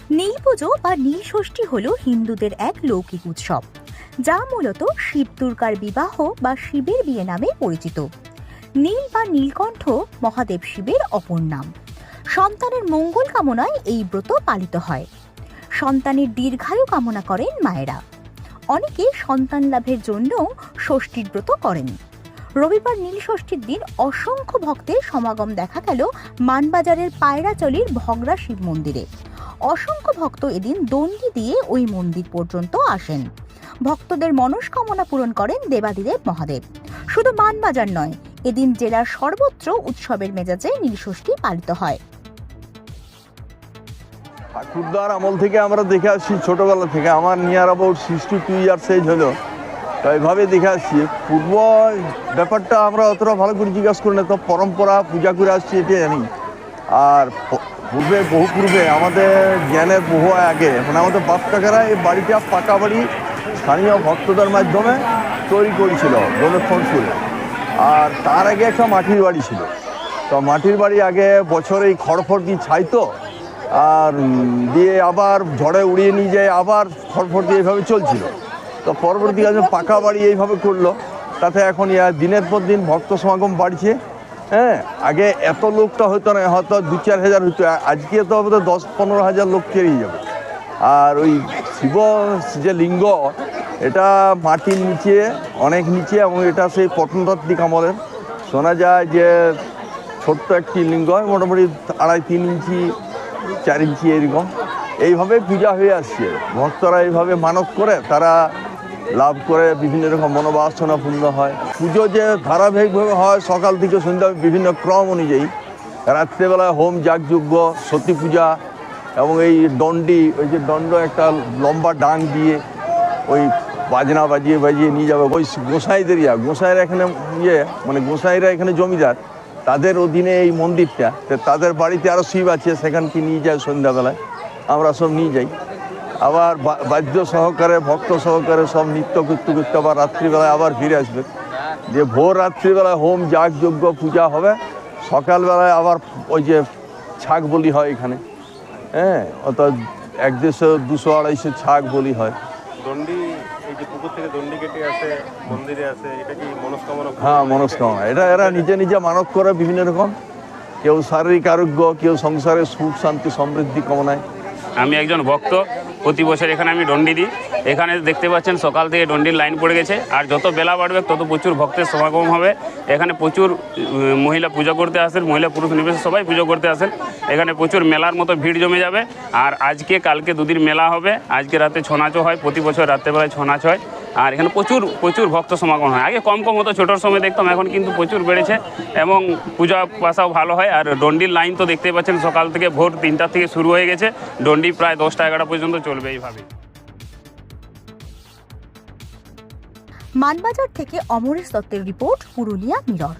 নীল পুজো বা নীল ষষ্ঠী হল হিন্দুদের এক লৌকিক উৎসব, যা মূলত শিব দুর্গার বিবাহ বা শিবের বিয়ে নামে পরিচিত। নীল বা নীলকণ্ঠ মহাদেব শিবের অপর নাম। সন্তানের মঙ্গল কামনায় এই ব্রত পালিত হয়। সন্তানের দীর্ঘায়ু কামনা করেন মায়েরা। অনেকে সন্তান লাভের জন্য ষষ্ঠীর ব্রত করেন। রবিবার নীল ষষ্ঠীর দিন অসংখ্য ভক্তের সমাগম দেখা গেল মানবাজারের পায়রাচলির ভগরা শিব মন্দিরে। অসংখ্য ভক্ত এদিন দণ্ডি দিয়ে ওই মন্দির পর্যন্ত আসেন। ভক্তদের মনস্কামনা পূরণ করেন দেবাদিদেব মহাদেব। শুধু মানবাজার নয়, এদিন জেলার সর্বত্র উৎসবের মেজাজে নীলষষ্ঠী পালিত হয়। ঠাকুরদার আমল থেকে আমরা দেখে আসছি, ছোটবেলা থেকে। আমার নিয়ার অ্যাবাউট 62 ইয়ার্স এজ হলো, তো এইভাবে দেখে আসছি। পূর্ব ব্যাপারটা আমরা অতটা ভালো করে জিজ্ঞাসা করি না, তো পরম্পরা পূজা করে আসছি এটা জানি। আর বহু পূর্বে আমাদের জ্ঞানের বহু আগে, মানে আমাদের বাপ কাকারা এই বাড়িটা পাকা বাড়ি স্থানীয় ভক্তদের মাধ্যমে তৈরি করেছিল গণেশপুরে। আর তার আগে একটা মাটির বাড়ি ছিল। তো মাটির বাড়ি আগে বছরে এই খড়ফড় দিয়ে ছাইতো, আর দিয়ে আবার ঝড়ে উড়িয়ে নিয়ে যায়, আবার খড়ফড় দিয়ে এইভাবে চলছিল। তো পরবর্তীকালে পাকা বাড়ি এইভাবে করলো, তাতে এখন দিনের পর দিন ভক্ত সমাগম বাড়ছে। হ্যাঁ, আগে এত লোকটা হতো না, হয়তো 2-4 হাজার হতো। আজকে তো আমাদের 10-15 হাজার লোক পেরিয়ে যাবে। আর ওই শিব যে লিঙ্গ, এটা মাটির নিচে, অনেক নিচে, এবং এটা সেই প্রত্নতাত্ত্বিক আমলের। শোনা যায় যে ছোট্ট একটি লিঙ্গ, মোটামুটি 2.5-3 ইঞ্চি 4 ইঞ্চি এরকম। এইভাবে পূজা হয়ে আসছে। ভক্তরা এইভাবে মানত করে, তারা লাভ করে, বিভিন্ন রকম মনোবাসনা পূর্ণ হয়। পুজো যে ধারাবাহিকভাবে হয় সকাল থেকে সন্ধ্যা, বিভিন্ন ক্রম অনুযায়ী। রাত্রেবেলায় হোম যাগযজ্ঞ, সতী পূজা, এবং এই দণ্ডি, ওই যে দণ্ড একটা লম্বা ডাং দিয়ে ওই বাজনা বাজিয়ে বাজিয়ে নিয়ে যাবে ওই গোসাইরা এখানে মানে গোসাইরা এখানে জমিদার, তাদের অধীনে এই মন্দিরটা। তাদের বাড়িতে আরও শিব আছে, সেখানকে নিয়ে যায় সন্ধ্যাবেলায়, আমরা সব নিয়ে যাই। আবার বাদ্য সহকারে, ভক্ত সহকারে সব নৃত্য করতে করতে আবার রাত্রিবেলায় আবার ফিরে আসবে। যে ভোর রাত্রিবেলায় হোম যাগযজ্ঞ পূজা হবে, সকালবেলায় আবার ওই যে ছাগ বলি হয় এখানে। হ্যাঁ, অর্থাৎ 150-200-250 ছাগ বলি হয়। দণ্ডি, এই যে পুকুর থেকে দণ্ডি কেটে আসে মন্দিরে আসে, এটা কি মনস্কামনা? হ্যাঁ, মনস্কামনা। এটা এরা নিজে নিজে মানত করে বিভিন্ন রকম। কেউ শারীরিক আরোগ্য, কেউ সংসারে সুখ শান্তি সমৃদ্ধি কামনায়। আমি একজন ভক্ত, প্রতি বছর এখানে আমি দণ্ডি দিই। এখানে দেখতে পাচ্ছেন সকাল থেকে দণ্ডির লাইন পড়ে গেছে, আর যত বেলা বাড়বে তত প্রচুর ভক্তের সমাগম হবে। এখানে প্রচুর মহিলা পূজা করতে আসেন, মহিলা পুরুষ নির্বিশেষে সবাই পুজো করতে আসেন। এখানে প্রচুর মেলার মতো ভিড় জমে যাবে। আর আজকে কালকে 2 দিন মেলা হবে। আজকে রাতে ছৌ নাচও হয়, প্রতি বছর রাত্রেবেলায় ছৌ নাচ হয়। আর এখানে প্রচুর ভক্ত সমাগম হয়। আগে কম হতো, ছোটোর সময় দেখতাম, এখন কিন্তু প্রচুর বেড়েছে, এবং পূজা পাশাও ভালো হয়। আর দণ্ডির লাইন তো দেখতেই পাচ্ছেন, সকাল থেকে ভোর 3টা থেকে শুরু হয়ে গেছে। দণ্ডি প্রায় 10টা-11টা পর্যন্ত চলবে এইভাবে। মানবাজার থেকে অমরেশ দত্তের রিপোর্ট, পুরুলিয়া মিরর।